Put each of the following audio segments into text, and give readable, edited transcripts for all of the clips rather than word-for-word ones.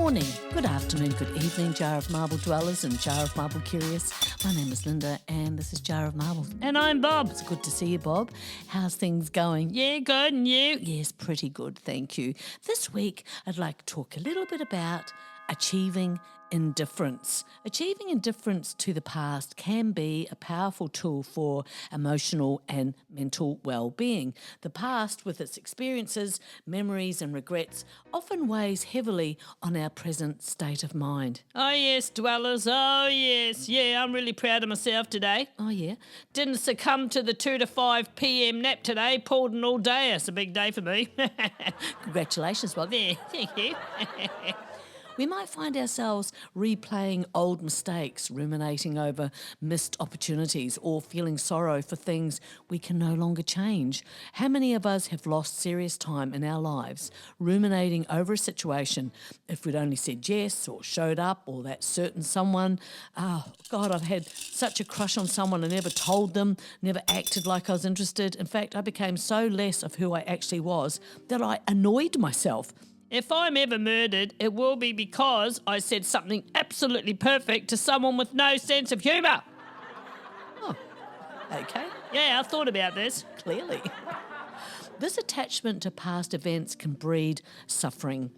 morning, good afternoon, good evening, Jar of Marble dwellers and Jar of Marble curious. My name is Linda and this is Jar of Marble. And I'm Bob. It's good to see you, Bob. How's things going? Yeah, good, and you? Yes, pretty good, thank you. This week, I'd like to talk a little bit about achieving indifference. Achieving indifference to the past can be a powerful tool for emotional and mental well-being. The past, with its experiences, memories and regrets, often weighs heavily on our present state of mind. Oh, yes, dwellers. Oh, yes. Yeah, I'm really proud of myself today. Oh, yeah? Didn't succumb to the 2 to 5 p.m. nap today. Pulled an all day. It's a big day for me. Congratulations, Bob. Yeah, thank you. We might find ourselves replaying old mistakes, ruminating over missed opportunities, or feeling sorrow for things we can no longer change. How many of us have lost serious time in our lives ruminating over a situation? If we'd only said yes or showed up, or that certain someone, oh God, I've had such a crush on someone and never told them, never acted like I was interested. In fact, I became so less of who I actually was that I annoyed myself. If I'm ever murdered, it will be because I said something absolutely perfect to someone with no sense of humour. Oh, okay. Yeah, I thought about this. Clearly. This attachment to past events can breed suffering,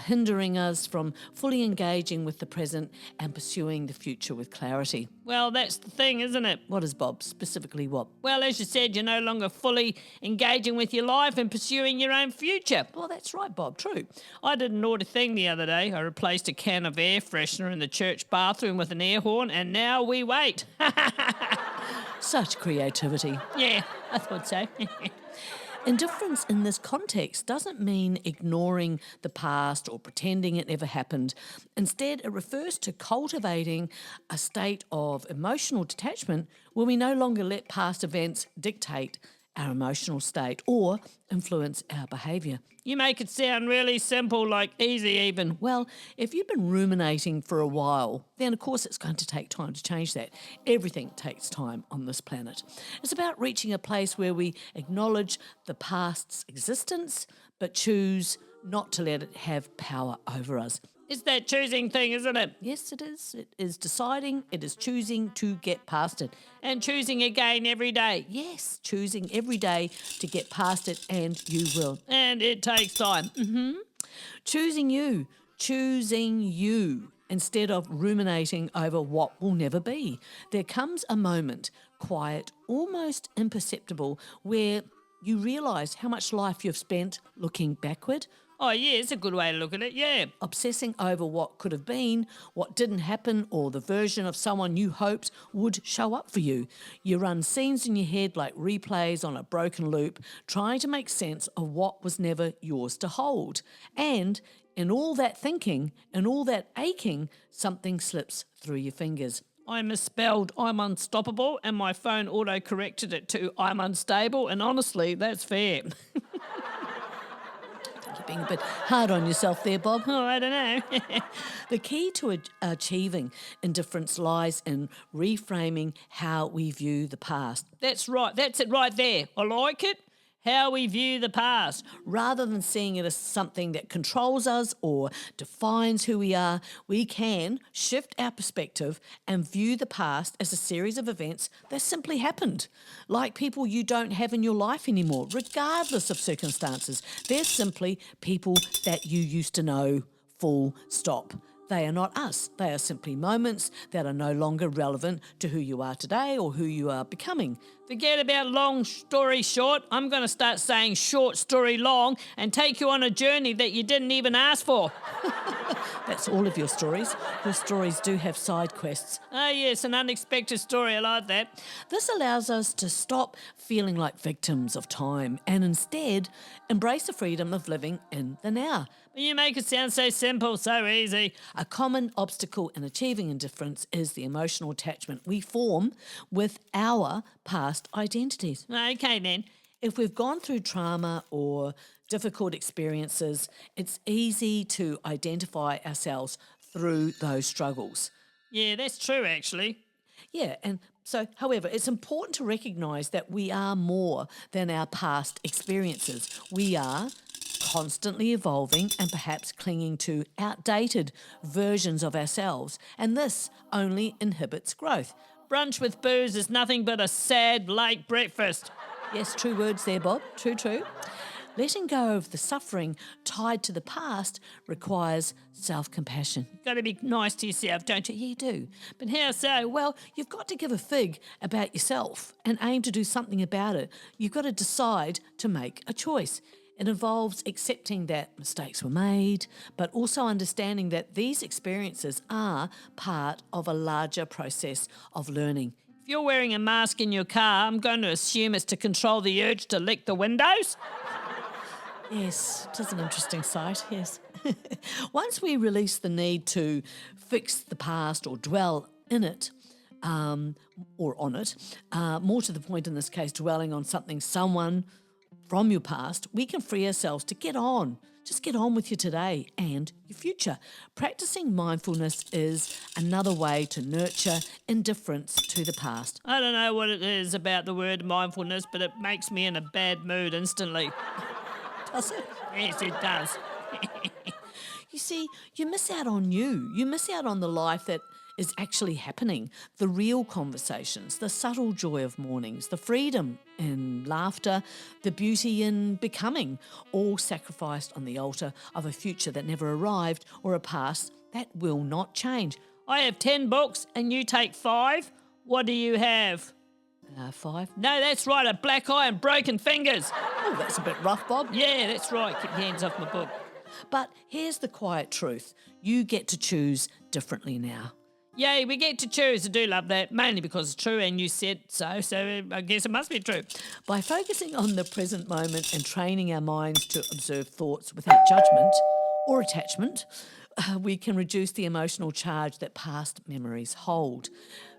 hindering us from fully engaging with the present and pursuing the future with clarity. Well, that's the thing, isn't it? What is, Bob? Specifically what? Well, as you said, you're no longer fully engaging with your life and pursuing your own future. Well, that's right, Bob. True. I did a naughty thing the other day. I replaced a can of air freshener in the church bathroom with an air horn, and now we wait. Such creativity. Yeah, I thought so. Indifference in this context doesn't mean ignoring the past or pretending it never happened. Instead, it refers to cultivating a state of emotional detachment where we no longer let past events dictate our emotional state or influence our behaviour. You make it sound really simple, like easy even. Well, if you've been ruminating for a while, then of course it's going to take time to change that. Everything takes time on this planet. It's about reaching a place where we acknowledge the past's existence, but choose not to let it have power over us. It's that choosing thing, isn't it? Yes, it is. It is deciding, it is choosing to get past it. And choosing again every day. Yes, choosing every day to get past it, and you will. And it takes time. Choosing you instead of ruminating over what will never be. There comes a moment, quiet, almost imperceptible, where you realise how much life you've spent looking backward. Oh, yeah, it's a good way to look at it, yeah. Obsessing over what could have been, what didn't happen, or the version of someone you hoped would show up for you. You run scenes in your head like replays on a broken loop, trying to make sense of what was never yours to hold. And in all that thinking and all that aching, something slips through your fingers. I misspelled I'm unstoppable and my phone auto-corrected it to I'm unstable, and honestly, that's fair. You're being a bit hard on yourself there, Bob. Oh, I don't know. The key to achieving indifference lies in reframing how we view the past. That's right. That's it right there. I like it. How we view the past. Rather than seeing it as something that controls us or defines who we are, we can shift our perspective and view the past as a series of events that simply happened. Like people you don't have in your life anymore, regardless of circumstances. They're simply people that you used to know, full stop. They are not us. They are simply moments that are no longer relevant to who you are today or who you are becoming. Forget about long story short. I'm going to start saying short story long and take you on a journey that you didn't even ask for. That's all of your stories. Your stories do have side quests. Oh, yes, an unexpected story. I like that. This allows us to stop feeling like victims of time and instead embrace the freedom of living in the now. You make it sound so simple, so easy. A common obstacle in achieving indifference is the emotional attachment we form with our past identities. Okay, then. If we've gone through trauma or difficult experiences, it's easy to identify ourselves through those struggles. Yeah, that's true, actually. Yeah, and so, however, it's important to recognise that we are more than our past experiences. We are constantly evolving and perhaps clinging to outdated versions of ourselves, and this only inhibits growth. Brunch with booze is nothing but a sad late breakfast. Yes, true words there, Bob. True, true. Letting go of the suffering tied to the past requires self-compassion. Got to be nice to yourself, don't you? Yeah, you do. But how so? Well, you've got to give a fig about yourself and aim to do something about it. You've got to decide to make a choice. It involves accepting that mistakes were made, but also understanding that these experiences are part of a larger process of learning. If you're wearing a mask in your car, I'm going to assume it's to control the urge to lick the windows. Yes, it is an interesting sight, yes. Once we release the need to fix the past or dwell in it, or on it, more to the point in this case, dwelling on something, someone from your past, we can free ourselves to get on. Just get on with your today and your future. Practicing mindfulness is another way to nurture indifference to the past. I don't know what it is about the word mindfulness, but it makes me in a bad mood instantly. Does it? Yes, it does. You see, you miss out on you. You miss out on the life that is actually happening, the real conversations, the subtle joy of mornings, the freedom in laughter, the beauty in becoming, all sacrificed on the altar of a future that never arrived or a past that will not change. I have 10 books and you take 5. What do you have? 5. No, that's right, a black eye and broken fingers. Oh, that's a bit rough, Bob. Yeah, that's right. Keep your hands off my book. But here's the quiet truth. You get to choose differently now. Yay, we get to choose. I do love that, mainly because it's true and you said so I guess it must be true. By focusing on the present moment and training our minds to observe thoughts without judgment or attachment, we can reduce the emotional charge that past memories hold.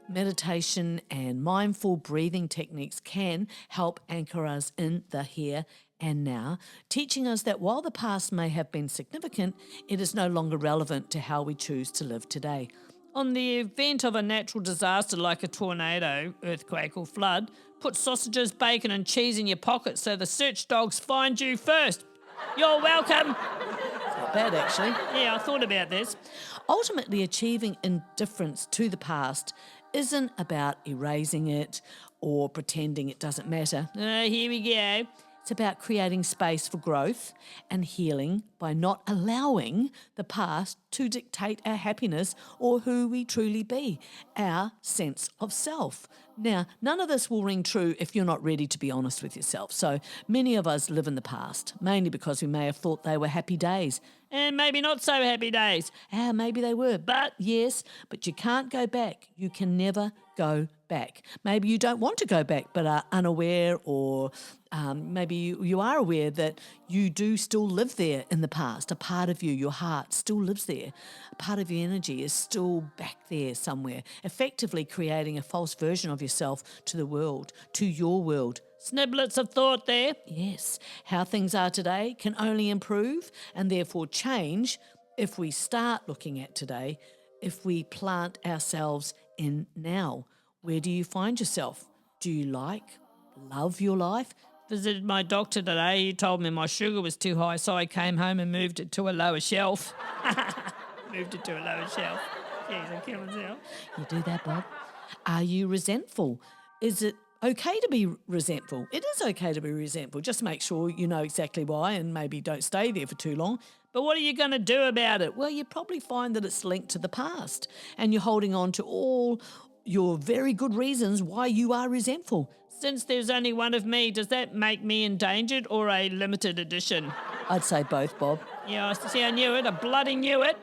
Meditation and mindful breathing techniques can help anchor us in the here and now, teaching us that while the past may have been significant, it is no longer relevant to how we choose to live today. On the event of a natural disaster like a tornado, earthquake or flood, put sausages, bacon and cheese in your pocket so the search dogs find you first. You're welcome. Not bad, actually. Yeah, I thought about this. Ultimately, achieving indifference to the past isn't about erasing it or pretending it doesn't matter. Here we go. It's about creating space for growth and healing by not allowing the past to dictate our happiness or who we truly be, our sense of self. Now, none of this will ring true if you're not ready to be honest with yourself. So many of us live in the past, mainly because we may have thought they were happy days. And maybe not so happy days. Maybe they were, but yes, but you can't go back. You can never go back. Maybe you don't want to go back but are unaware, or maybe you are aware that you do still live there in the past. A part of you, your heart, still lives there. A part of your energy is still back there somewhere, effectively creating a false version of yourself to the world, to your world. Sniblets of thought there. Yes, how things are today can only improve and therefore change if we start looking at today, if we plant ourselves in now. Where do you find yourself? Do you love your life? Visited my doctor today. He told me my sugar was too high, so I came home and moved it to a lower shelf. Moved it to a lower shelf. Jeez, I kill myself. You do that, Bob? Are you resentful? Is it okay to be resentful? It is okay to be resentful. Just make sure you know exactly why and maybe don't stay there for too long. But what are you going to do about it? Well, you probably find that it's linked to the past and you're holding on to all your very good reasons why you are resentful. Since there's only one of me, does that make me endangered or a limited edition? I'd say both, Bob. Yeah, see, I knew it. I bloody knew it.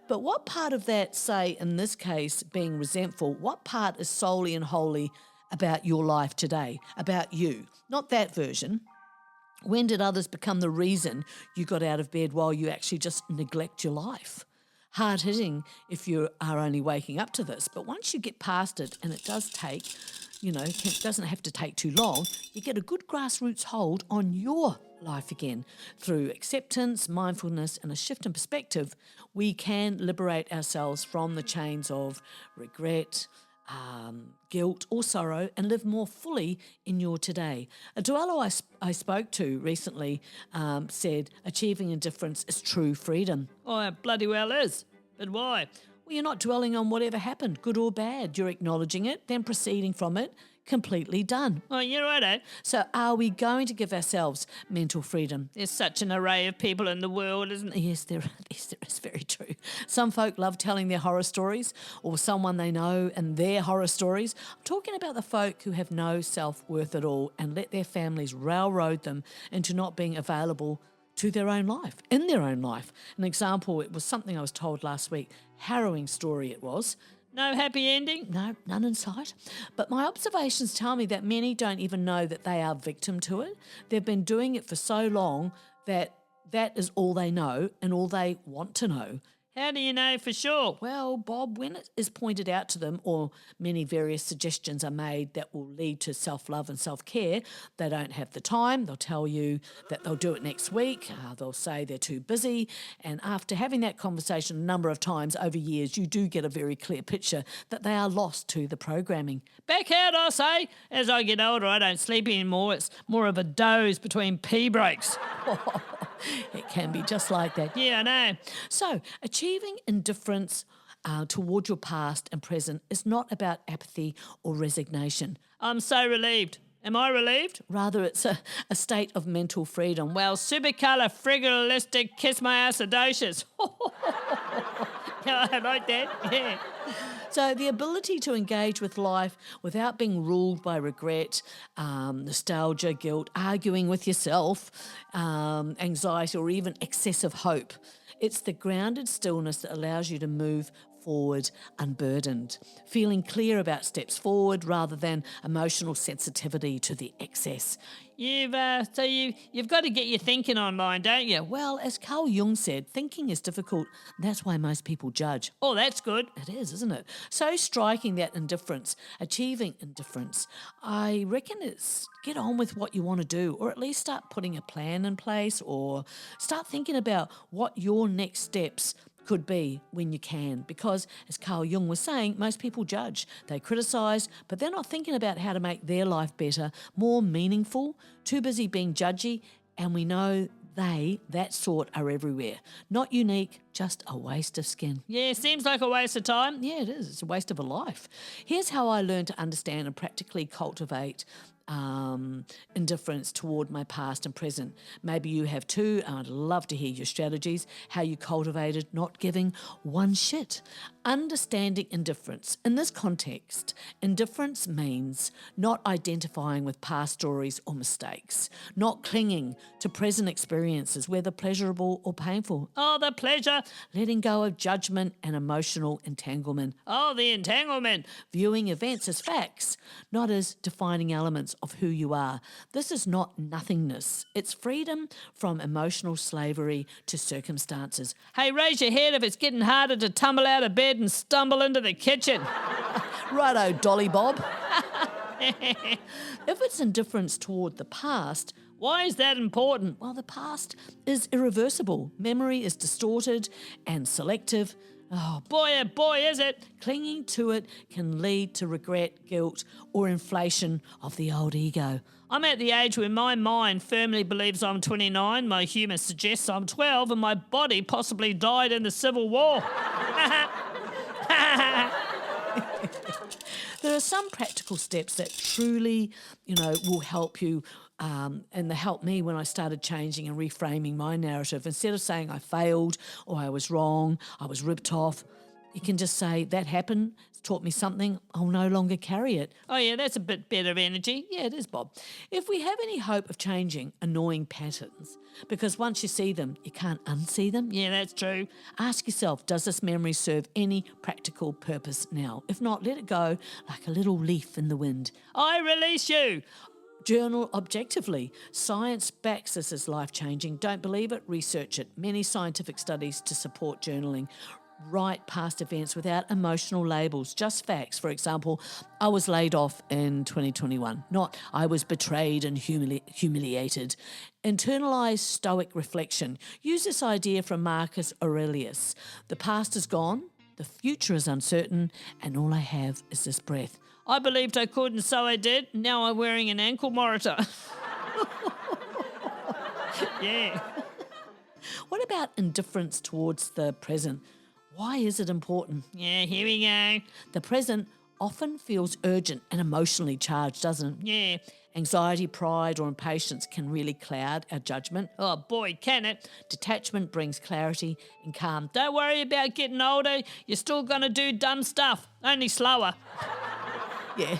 But what part of that, say, in this case, being resentful, what part is solely and wholly about your life today, about you, not that version? When did others become the reason you got out of bed while you actually just neglect your life? Hard-hitting if you are only waking up to this, but once you get past it, and it does take, it doesn't have to take too long, you get a good grassroots hold on your life again. Through acceptance, mindfulness, and a shift in perspective, we can liberate ourselves from the chains of regret, guilt or sorrow and live more fully in your today. A duello I spoke to recently said achieving indifference is true freedom. Oh, it bloody well is. But why? Well, you're not dwelling on whatever happened, good or bad. You're acknowledging it, then proceeding from it, completely done. Oh, you're right, eh? So are we going to give ourselves mental freedom? There's such an array of people in the world, isn't there? Yes, there is very true. Some folk love telling their horror stories or someone they know and their horror stories. I'm talking about the folk who have no self-worth at all and let their families railroad them into not being available to their own life, in their own life. An example, it was something I was told last week, harrowing story it was. No happy ending? No, none in sight. But my observations tell me that many don't even know that they are victim to it. They've been doing it for so long that that is all they know and all they want to know. How do you know for sure? Well, Bob, when it is pointed out to them or many various suggestions are made that will lead to self-love and self-care, they don't have the time. They'll tell you that they'll do it next week. They'll say they're too busy. And after having that conversation a number of times over years, you do get a very clear picture that they are lost to the programming. Back out, I say. As I get older, I don't sleep anymore. It's more of a doze between pee breaks. It can be just like that. Yeah, I know. So, achieving indifference toward your past and present is not about apathy or resignation. I'm so relieved. Am I relieved? Rather, it's a state of mental freedom. Well, supercalifragilisticexpialidocious. Yeah, I like that. Yeah. So the ability to engage with life without being ruled by regret, nostalgia, guilt, arguing with yourself, anxiety, or even excessive hope. It's the grounded stillness that allows you to move forward unburdened, feeling clear about steps forward rather than emotional sensitivity to the excess. You've got to get your thinking online, don't you? Well, as Carl Jung said, thinking is difficult. That's why most people judge. Oh, that's good. It is, isn't it? So striking that indifference, achieving indifference, I reckon it's get on with what you want to do, or at least start putting a plan in place, or start thinking about what your next steps could be when you can. Because, as Carl Jung was saying, most people judge. They criticise, but they're not thinking about how to make their life better, more meaningful, too busy being judgy, and we know that sort are everywhere. Not unique, just a waste of skin. Yeah, seems like a waste of time. Yeah, it is. It's a waste of a life. Here's how I learned to understand and practically cultivate indifference toward my past and present. Maybe you have too. I'd love to hear your strategies, how you cultivated not giving one shit. Understanding indifference. In this context, indifference means not identifying with past stories or mistakes, not clinging to present experiences, whether pleasurable or painful. Oh, the pleasure. Letting go of judgment and emotional entanglement. Oh, the entanglement. Viewing events as facts, not as defining elements of who you are. This is not nothingness. It's freedom from emotional slavery to circumstances. Hey, raise your head if it's getting harder to tumble out of bed and stumble into the kitchen. Righto, Dolly Bob. If it's indifference toward the past, why is that important? Well, the past is irreversible. Memory is distorted and selective. Oh, boy, is it. Clinging to it can lead to regret, guilt, or inflation of the old ego. I'm at the age where my mind firmly believes I'm 29, my humour suggests I'm 12, and my body possibly died in the Civil War. There are some practical steps that truly, will help you. And they helped me when I started changing and reframing my narrative. Instead of saying I failed or I was wrong, I was ripped off, you can just say that happened, it's taught me something, I'll no longer carry it. Oh yeah, that's a bit better energy. Yeah, it is, Bob. If we have any hope of changing annoying patterns, because once you see them, you can't unsee them. Yeah, that's true. Ask yourself, does this memory serve any practical purpose now? If not, let it go like a little leaf in the wind. I release you. Journal objectively. Science backs this as life-changing. Don't believe it? Research it. Many scientific studies to support journaling. Write past events without emotional labels, just facts. For example, I was laid off in 2021, not I was betrayed and humiliated. Internalize stoic reflection. Use this idea from Marcus Aurelius. The past is gone, The future is uncertain, and all I have is this breath. I believed I could, and so I did. Now I'm wearing an ankle monitor. Yeah. What about indifference towards the present? Why is it important? Yeah, here we go. The present often feels urgent and emotionally charged, doesn't it? Yeah. Anxiety, pride, or impatience can really cloud our judgment. Oh boy, can it? Detachment brings clarity and calm. Don't worry about getting older. You're still going to do dumb stuff, only slower. Yeah.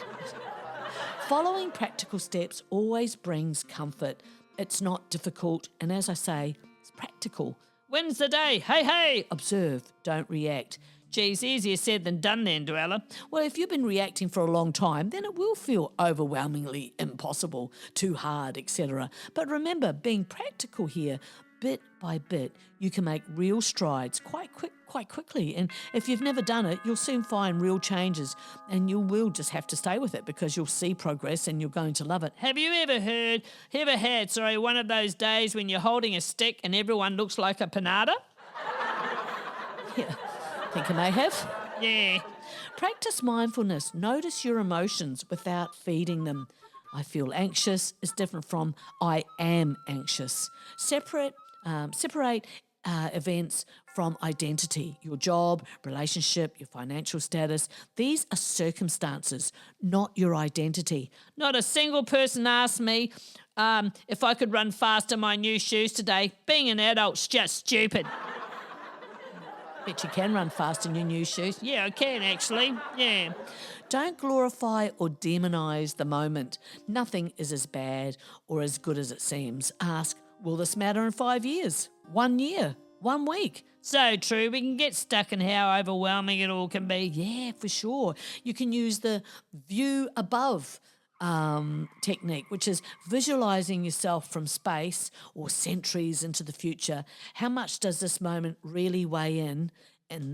Following practical steps always brings comfort. It's not difficult, and as I say, it's practical. When's the day? Hey, hey. Observe, don't react. Geez, easier said than done then, Dweller. Well, if you've been reacting for a long time, then it will feel overwhelmingly impossible, too hard, etc. But remember, being practical here, bit by bit, you can make real strides quite quickly. And if you've never done it, you'll soon find real changes, and you will just have to stay with it because you'll see progress and you're going to love it. Have you ever had one of those days when you're holding a stick and everyone looks like a panada? Yeah. Think I may have? Yeah. Practice mindfulness. Notice your emotions without feeding them. I feel anxious is different from I am anxious. Separate events from identity. Your job, relationship, your financial status. These are circumstances, not your identity. Not a single person asked me if I could run fast in my new shoes today. Being an adult's just stupid. Bet you can run fast in your new shoes. Yeah, I can actually. Yeah. Don't glorify or demonise the moment. Nothing is as bad or as good as it seems. Ask, will this matter in 5 years? 1 year? 1 week? So true. We can get stuck in how overwhelming it all can be. Yeah, for sure. You can use the view above technique, which is visualizing yourself from space or centuries into the future. How much does this moment really weigh in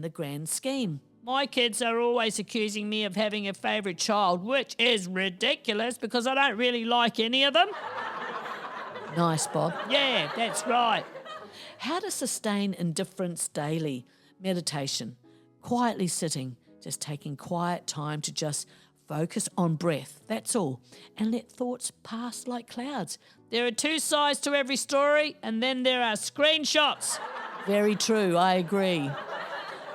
the grand scheme? My kids are always accusing me of having a favourite child, which is ridiculous because I don't really like any of them. Nice, Bob. Yeah, that's right. How to sustain indifference daily? Meditation, quietly sitting, just taking quiet time to just focus on breath, that's all, and let thoughts pass like clouds. There are two sides to every story, and then there are screenshots. Very true, I agree.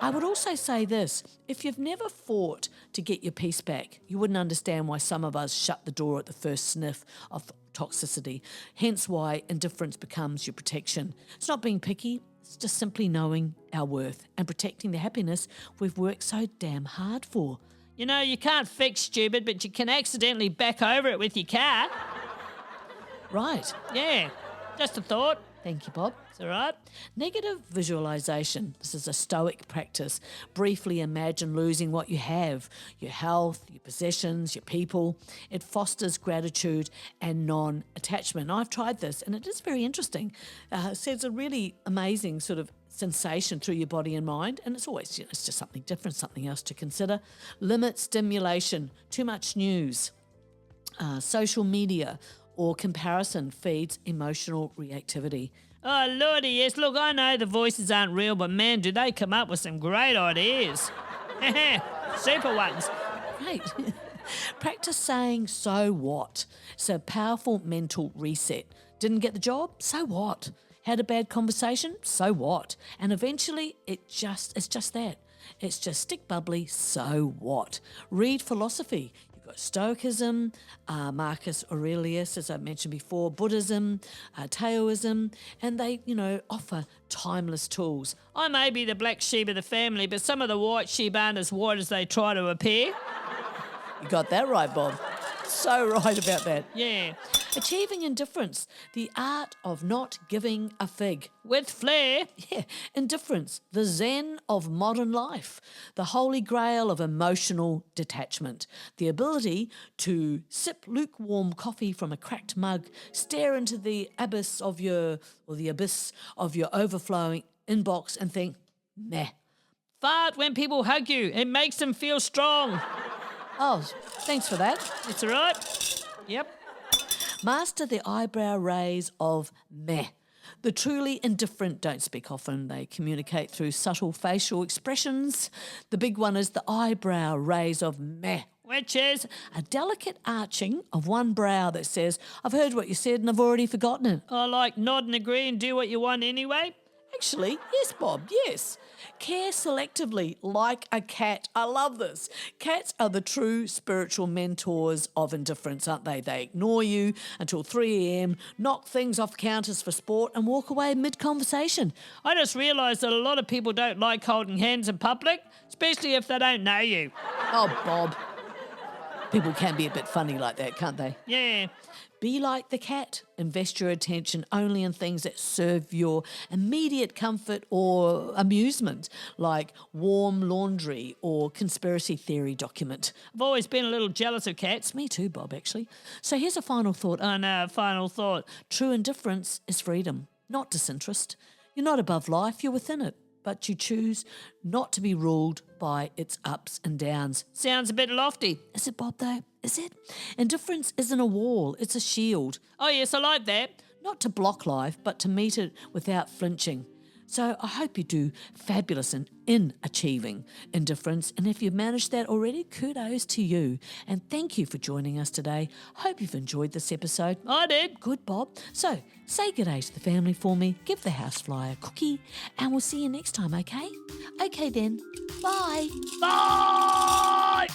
I would also say this, if you've never fought to get your peace back, you wouldn't understand why some of us shut the door at the first sniff of toxicity, hence why indifference becomes your protection. It's not being picky, it's just simply knowing our worth and protecting the happiness we've worked so damn hard for. You know, you can't fix stupid, but you can accidentally back over it with your car. Right. Yeah, just a thought. Thank you, Bob. It's all right. Negative visualization. This is a stoic practice. Briefly imagine losing what you have, your health, your possessions, your people. It fosters gratitude and non-attachment. I've tried this and it is very interesting. It sends a really amazing sort of sensation through your body and mind, and it's always, it's just something different, something else to consider. Limit stimulation. Too much news, social media, or comparison feeds emotional reactivity. Oh, Lordy, yes. Look, I know the voices aren't real, but man, do they come up with some great ideas. Super ones. Great. Practice saying, so what? It's a powerful mental reset. Didn't get the job? So what? Had a bad conversation? So what? And eventually it's just that. It's just stick bubbly, so what? Read philosophy. You've got Stoicism, Marcus Aurelius, as I mentioned before, Buddhism, Taoism, and they, offer timeless tools. I may be the black sheep of the family, but some of the white sheep aren't as white as they try to appear. You got that right, Bob. So right about that. Yeah. Achieving indifference, the art of not giving a fig. With flair. Yeah, indifference, the zen of modern life, the holy grail of emotional detachment, the ability to sip lukewarm coffee from a cracked mug, stare into the abyss of your overflowing inbox and think, meh. Fart when people hug you. It makes them feel strong. Oh, thanks for that. It's all right. Yep. Master the eyebrow raise of meh. The truly indifferent don't speak often. They communicate through subtle facial expressions. The big one is the eyebrow raise of meh, Which is, a delicate arching of one brow that says, I've heard what you said and I've already forgotten it. I like nod and agree and do what you want anyway. Actually, yes, Bob, yes. Care selectively, like a cat. I love this. Cats are the true spiritual mentors of indifference, aren't they? They ignore you until 3 a.m, knock things off counters for sport and walk away mid-conversation. I just realised that a lot of people don't like holding hands in public, especially if they don't know you. Oh, Bob. People can be a bit funny like that, can't they? Yeah. Be like the cat. Invest your attention only in things that serve your immediate comfort or amusement, like warm laundry or conspiracy theory document. I've always been a little jealous of cats. Me too, Bob, actually. So here's a final thought. Oh no, final thought. True indifference is freedom, not disinterest. You're not above life, you're within it, but you choose not to be ruled by its ups and downs. Sounds a bit lofty. Is it, Bob, though? Is it? Indifference isn't a wall, it's a shield. Oh yes, I like that. Not to block life, but to meet it without flinching. So I hope you do fabulous in achieving indifference. And if you've managed that already, kudos to you. And thank you for joining us today. Hope you've enjoyed this episode. I did. Good, Bob. So say good day to the family for me. Give the housefly a cookie. And we'll see you next time, okay? Okay then. Bye. Bye!